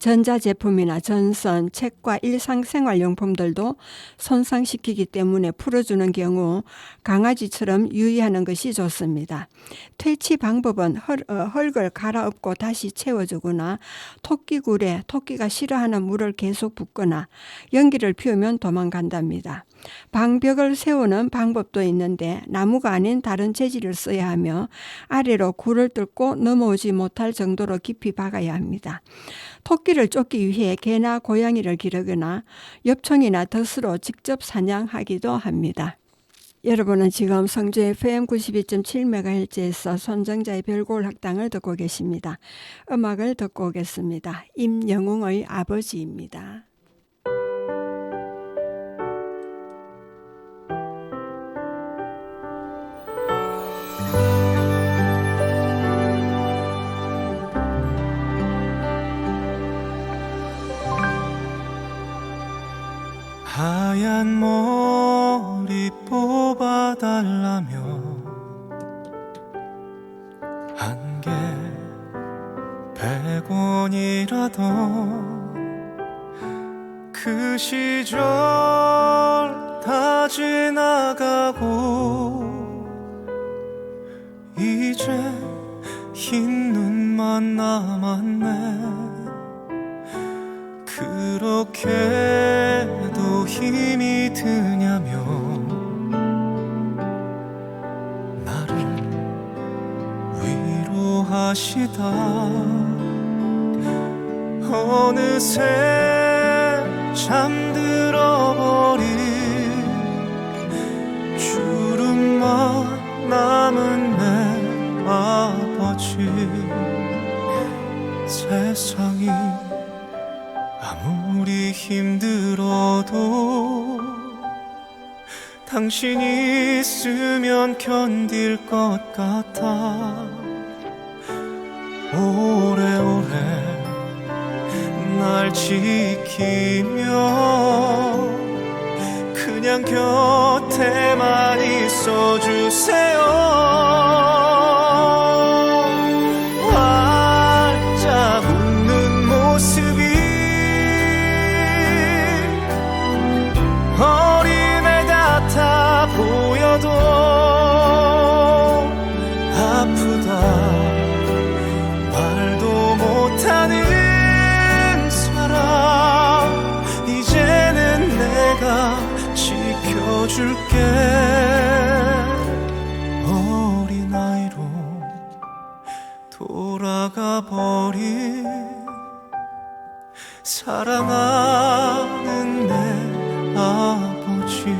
전자제품이나 전선, 책과 일상생활용품들도 손상시키기 때문에 풀어주는 경우 강아지처럼 유의하는 것이 좋습니다. 퇴치 방법은 흙을 갈아엎고 다시 채워주거나 토끼굴에 토끼가 싫어하는 물을 계속 붓거나 연기를 피우면 도망간답니다. 방벽을 세우는 방법도 있는데 나무가 아닌 다른 재질을 써야 하며 아래로 굴을 뚫고 넘어오지 못할 정도로 깊이 박아야 합니다. 토끼를 쫓기 위해 개나 고양이를 기르거나 엽총이나 덫으로 직접 사냥하기도 합니다. 여러분은 지금 성주 FM 92.7MHz에서 손정자의 별골 학당을 듣고 계십니다. 음악을 듣고 오겠습니다. 임영웅의 아버지입니다. 하얀 머리 뽑아달라며 한 개 100원이라도 그 시절 다 지나가고 이제 흰 눈만 남았네. 그렇게도 힘이 드냐며 나를 위로하시다 어느새 잠들어버린 주름만 남은 내 아버지 세상이 아무리 힘들어도 당신 있으면 견딜 것 같아 오래오래 날 지키며 그냥 곁에만 있어주세요. 활짝 웃는 모습이 어린애 같아 보여도 아프다 말도 못하는 사람 이제는 내가 지켜줄게. 어린아이로 돌아가 버린 사랑하는 내 아버지.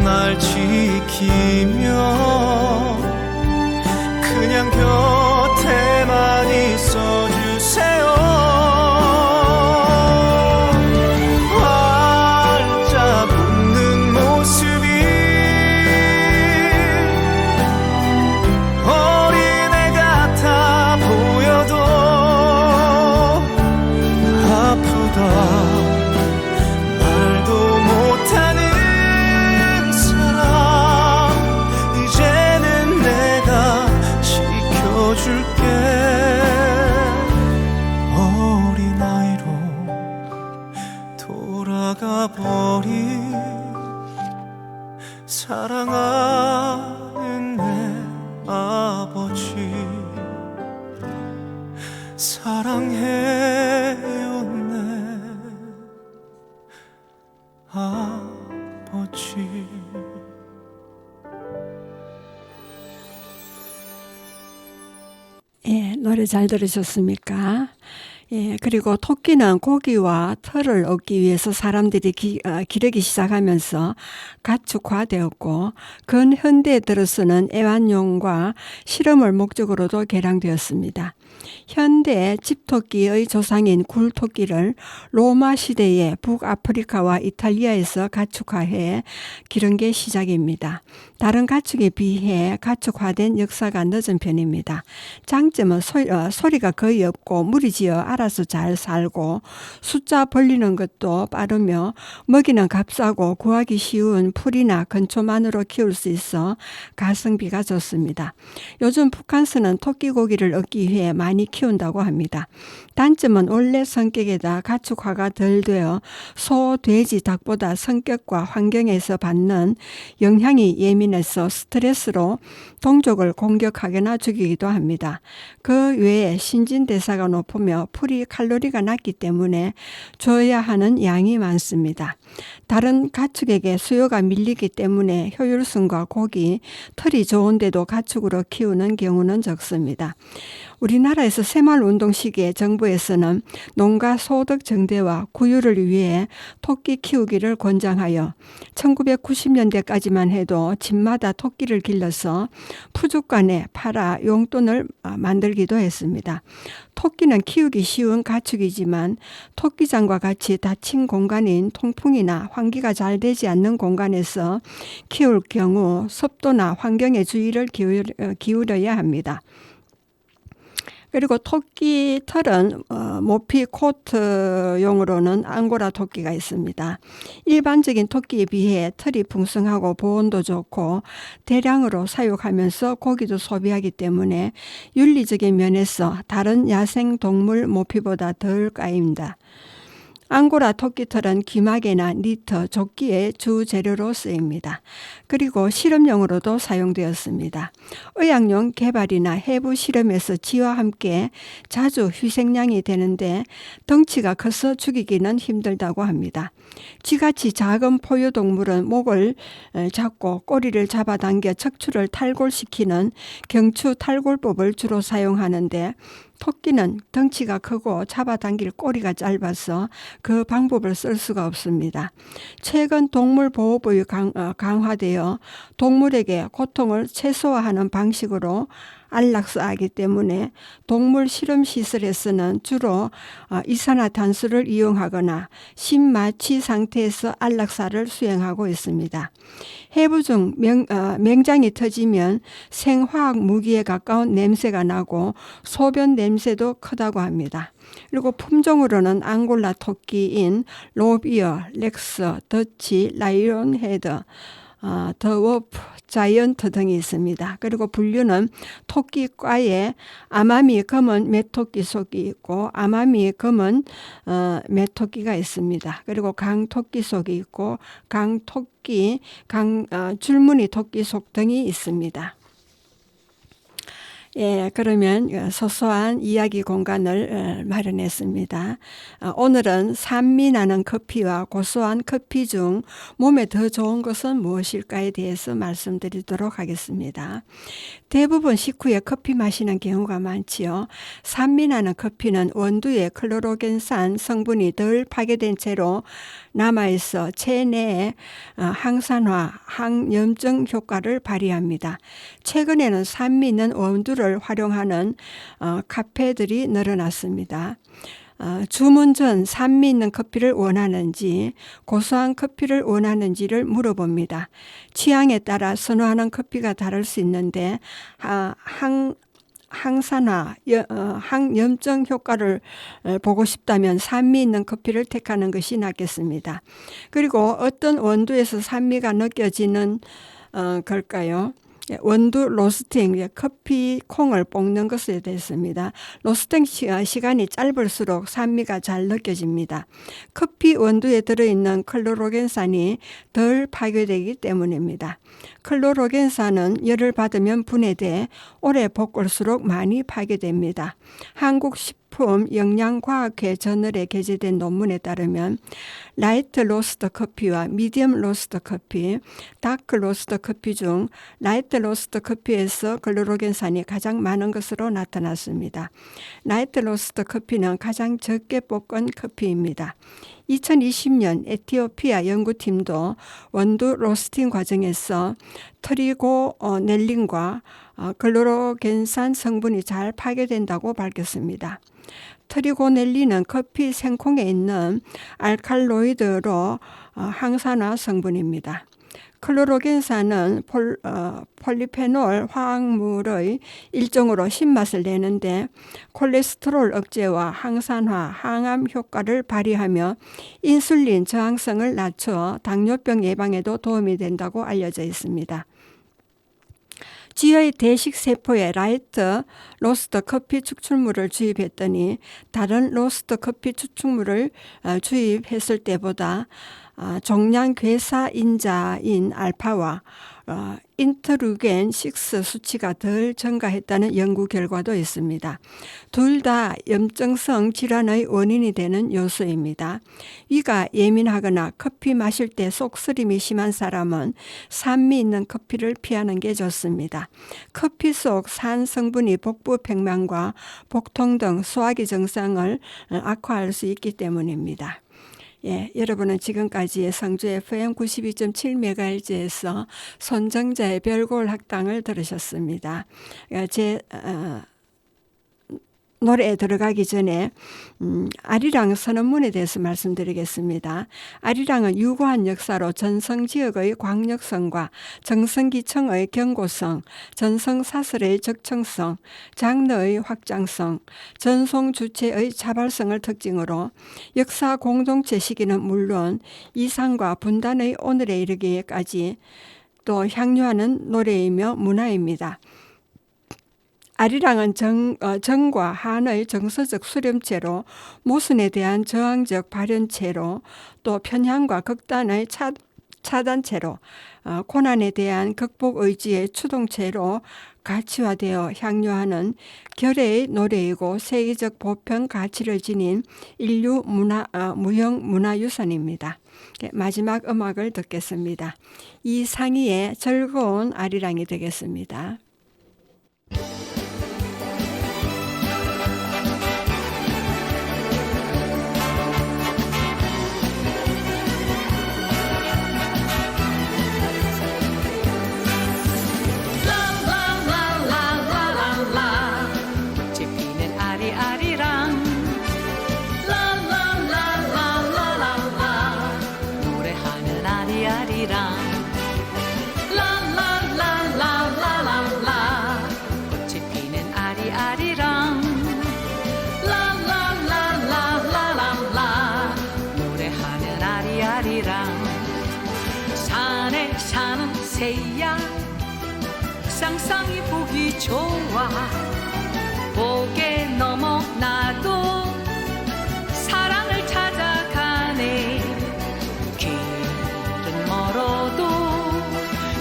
날 지키며 그냥 곁에만 있어주세요. 활짝 웃는 모습이 어린애 같아 보여도 아프다 말도 못하는 줄게. 어린아이로 돌아가 버린 사랑하는 내 아버지. 사랑해요 내 아버지. 예, 노래 잘 들으셨습니까? 예, 그리고 토끼는 고기와 털을 얻기 위해서 사람들이 기르기 시작하면서 가축화되었고, 근현대에 들어서는 애완용과 실험을 목적으로도 개량되었습니다. 현대 집토끼의 조상인 굴토끼를 로마 시대에 북아프리카와 이탈리아에서 가축화해 기른 게 시작입니다. 다른 가축에 비해 가축화된 역사가 늦은 편입니다. 장점은 소리가 거의 없고 무리지어 알아서 잘 살고 숫자 벌리는 것도 빠르며 먹이는 값싸고 구하기 쉬운 풀이나 건초만으로 키울 수 있어 가성비가 좋습니다. 요즘 북한서는 토끼 고기를 얻기 위해 많이 키운다고 합니다. 단점은 원래 성격에다 가축화가 덜 되어 소, 돼지, 닭보다 성격과 환경에서 받는 영향이 예민해서 스트레스로 동족을 공격하거나 죽이기도 합니다. 그 외에 신진대사가 높으며 풀이 칼로리가 낮기 때문에 줘야 하는 양이 많습니다. 다른 가축에게 수요가 밀리기 때문에 효율성과 고기, 털이 좋은데도 가축으로 키우는 경우는 적습니다. 우리나라에서 새마을운동 시기에 정부에서는 농가 소득 증대와 구휼을 위해 토끼 키우기를 권장하여 1990년대까지만 해도 집마다 토끼를 길러서 푸주간에 팔아 용돈을 만들기도 했습니다. 토끼는 키우기 쉬운 가축이지만 토끼장과 같이 닫힌 공간인 통풍이나 환기가 잘 되지 않는 공간에서 키울 경우 습도나 환경에 주의를 기울여야 합니다. 그리고 토끼 털은 모피 코트용으로는 앙고라 토끼가 있습니다. 일반적인 토끼에 비해 털이 풍성하고 보온도 좋고 대량으로 사육하면서 고기도 소비하기 때문에 윤리적인 면에서 다른 야생 동물 모피보다 덜 까입니다. 앙고라 토끼털은 귀마개나 니트, 조끼의 주 재료로 쓰입니다. 그리고 실험용으로도 사용되었습니다. 의학용 개발이나 해부 실험에서 쥐와 함께 자주 희생양이 되는데 덩치가 커서 죽이기는 힘들다고 합니다. 쥐같이 작은 포유동물은 목을 잡고 꼬리를 잡아당겨 척추를 탈골시키는 경추 탈골법을 주로 사용하는데 토끼는 덩치가 크고 잡아당길 꼬리가 짧아서 그 방법을 쓸 수가 없습니다. 최근 동물보호법이 강화되어 동물에게 고통을 최소화하는 방식으로 안락사하기 때문에 동물 실험시설에서는 주로 이산화탄소를 이용하거나 심마취 상태에서 안락사를 수행하고 있습니다. 해부 중 맹장이 터지면 생화학 무기에 가까운 냄새가 나고 소변 냄새도 크다고 합니다. 그리고 품종으로는 앙골라 토끼인 로비어, 렉서, 더치, 라이온 헤드, 더워프, 자이언트 등이 있습니다. 그리고 분류는 토끼과에 아마미 검은 메토끼 속이 있고 아마미 검은 메토끼가 있습니다. 그리고 강토끼 속이 있고 강토끼, 줄무늬 토끼 속 등이 있습니다. 예, 그러면 소소한 이야기 공간을 마련했습니다. 오늘은 산미 나는 커피와 고소한 커피 중 몸에 더 좋은 것은 무엇일까에 대해서 말씀드리도록 하겠습니다. 대부분 식후에 커피 마시는 경우가 많지요. 산미 나는 커피는 원두에 클로로겐산 성분이 덜 파괴된 채로 남아있어 체내에 항산화, 항염증 효과를 발휘합니다. 최근에는 산미 있는 원두를 활용하는 카페들이 늘어났습니다. 주문 전 산미 있는 커피를 원하는지 고소한 커피를 원하는지를 물어봅니다. 취향에 따라 선호하는 커피가 다를 수 있는데 항산화, 항염증 효과를 보고 싶다면 산미 있는 커피를 택하는 것이 낫겠습니다. 그리고 어떤 원두에서 산미가 느껴지는 걸까요? 원두 로스팅, 커피 콩을 볶는 것에 대해서입니다. 로스팅 시간이 짧을수록 산미가 잘 느껴집니다. 커피 원두에 들어있는 클로로겐산이 덜 파괴되기 때문입니다. 클로로겐산은 열을 받으면 분해돼 오래 볶을수록 많이 파괴됩니다. 한국식품영양과학회 저널에 게재된 논문에 따르면 라이트 로스트 커피와 미디엄 로스트 커피, 다크 로스트 커피 중 라이트 로스트 커피에서 클로로겐산이 가장 많은 것으로 나타났습니다. 라이트 로스트 커피는 가장 적게 볶은 커피입니다. 2020년 에티오피아 연구팀도 원두 로스팅 과정에서 트리고넬린과 클로로겐산 성분이 잘 파괴된다고 밝혔습니다. 트리고넬린은 커피 생콩에 있는 알칼로이드로 항산화 성분입니다. 클로로겐산은 폴리페놀 화학물의 일종으로 신맛을 내는데 콜레스테롤 억제와 항산화, 항암 효과를 발휘하며 인슐린 저항성을 낮춰 당뇨병 예방에도 도움이 된다고 알려져 있습니다. 쥐의 대식 세포에 라이트 로스트 커피 추출물을 주입했더니 다른 로스트 커피 추출물을 주입했을 때보다 종양 괴사인자인 알파와 인터루겐 6 수치가 덜 증가했다는 연구 결과도 있습니다. 둘 다 염증성 질환의 원인이 되는 요소입니다. 위가 예민하거나 커피 마실 때 속쓰림이 심한 사람은 산미 있는 커피를 피하는 게 좋습니다. 커피 속 산 성분이 복부 평면과 복통 등 소화기 증상을 악화할 수 있기 때문입니다. 예, 여러분은 지금까지 성주 FM 92.7MHz에서 손정자의 별골 학당을 들으셨습니다. 제 노래에 들어가기 전에 아리랑 선언문에 대해서 말씀드리겠습니다. 아리랑은 유구한 역사로 전성지역의 광역성과 정성기청의 견고성, 전성사설의 적청성, 장르의 확장성, 전송주체의 자발성을 특징으로 역사 공동체 시기는 물론 이상과 분단의 오늘에 이르기까지 또 향유하는 노래이며 문화입니다. 아리랑은 정과 한의 정서적 수렴체로 모순에 대한 저항적 발현체로 또 편향과 극단의 차단체로 고난에 대한 극복 의지의 추동체로 가치화되어 향유하는 결의의 노래이고 세계적 보편 가치를 지닌 인류 무형 문화유산입니다. 마지막 음악을 듣겠습니다. 이상희의 즐거운 아리랑이 되겠습니다. 산에 사는 새야 상상이 보기 좋아 고개 넘어 나도 사랑을 찾아가네 길은 멀어도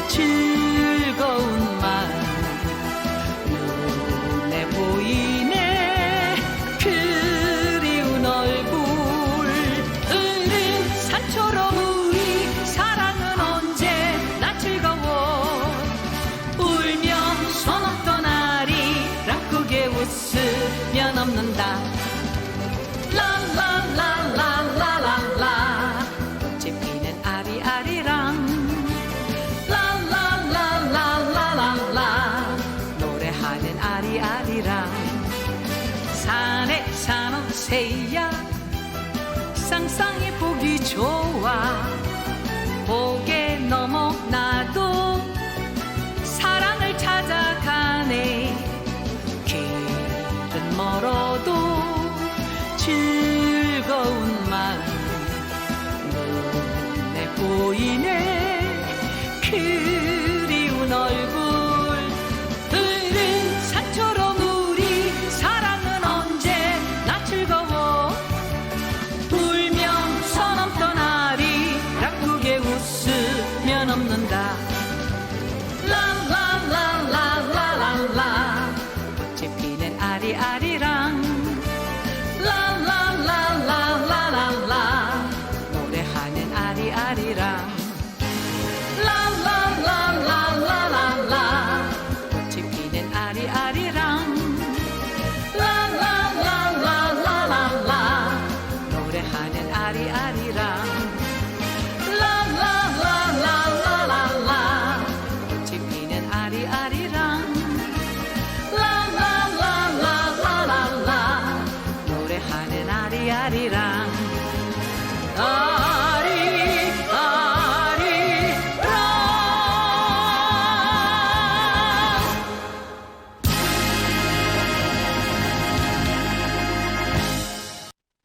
즐거운 마음 눈에 보이네 그리운 얼굴 흐린 산처럼 우리 사랑은 언제나 즐거워 울면 손 없던 아리랑 크게 웃으며 넘는다 라라라라라라라 꽃이 피는 아리아리랑 라라라라라라 노래하는 아리아리랑 산에 사는 새야 상상이 보기 좋아 보게